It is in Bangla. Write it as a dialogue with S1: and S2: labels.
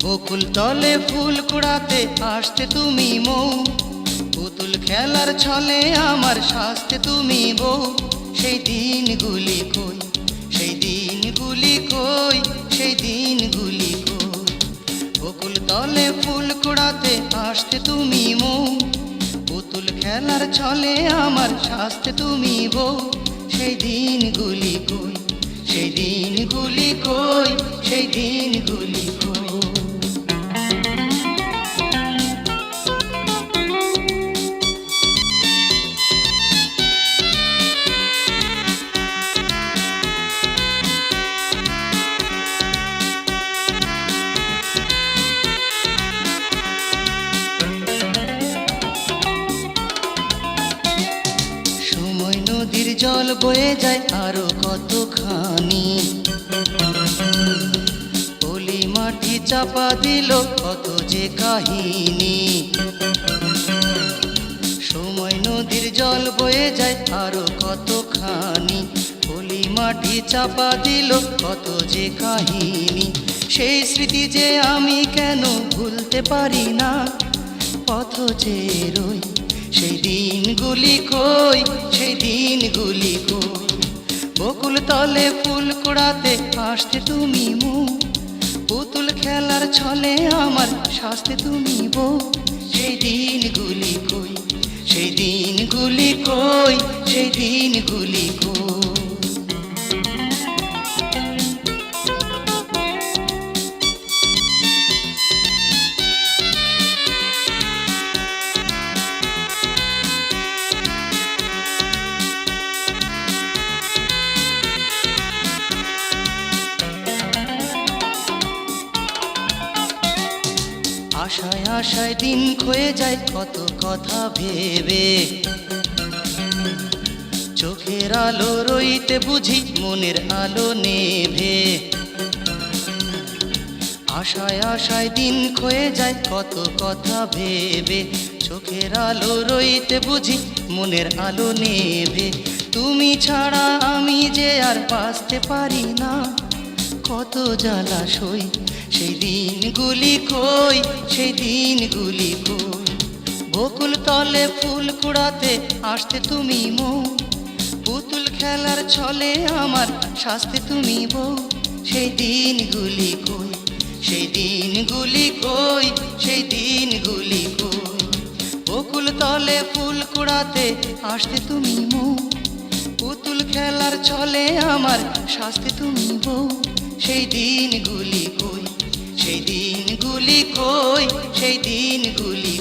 S1: বকুল তলে ফুল কুড়াতে আসতে তুমি মৌ, পুতুল খেলার ছলে আমার সাজতে তুমি বউ। সেই দিনগুলি কই, সেই দিনগুলি কই, সেই দিনগুলি কই। বকুল তলে ফুল কুড়াতে আসতে তুমি মৌ, পুতুল খেলার ছলে আমার সাজতে তুমি বউ। সেই দিনগুলি কই, সেই দিনগুলি কই, সেই দিনগুলি কই। নদীর জল বয়ে যায় আরো কতখানি, পলি মাটি চাপা দিল কত যে কাহিনী। সময় নদীর জল বয়ে যায় আরো কতখানি, পলি মাটি চাপা দিল কত যে কাহিনী। সেই স্মৃতি যে আমি কেন ভুলতে পারি না, পথ যে রই সেই দিনগুলি কই, সেই দিনগুলি কই। বকুল তলে ফুল কুড়াতে আসতে তুমি মৌ, পুতুল খেলার ছলে আমার সাজতে তুমি বউ। সেই দিনগুলি কই, সেই দিনগুলি কই, সেই দিনগুলি কই। আশায় আশায় দিন ক্ষয়ে যায় কত কথা ভেবে, চোখের আলো রইতে বুঝি মনের আলো নেভে। আশায় আশায় দিন ক্ষয়ে যায় কত কথা ভেবে, চোখের আলো রইতে বুঝি মনের আলো নেভে। তুমি ছাড়া আমি যে আর বাঁচতে পারি না, কত জ্বালা সই সেই দিনগুলি কই, সেই দিনগুলি কই। বকুল তলে ফুল কুড়াতে আসতে তুমি মৌ, পুতুল খেলার ছলে আমার সাজতে তুমি বউ। সেই দিনগুলি কই, সেই দিনগুলি কই, সেই দিনগুলি কই। বকুল তলে ফুল কুড়াতে আসতে তুমি মৌ, পুতুল খেলার ছলে আমার সাজতে তুমি বউ। সেই দিনগুলি কই, সেই দিনগুলি কই, সেই দিনগুলি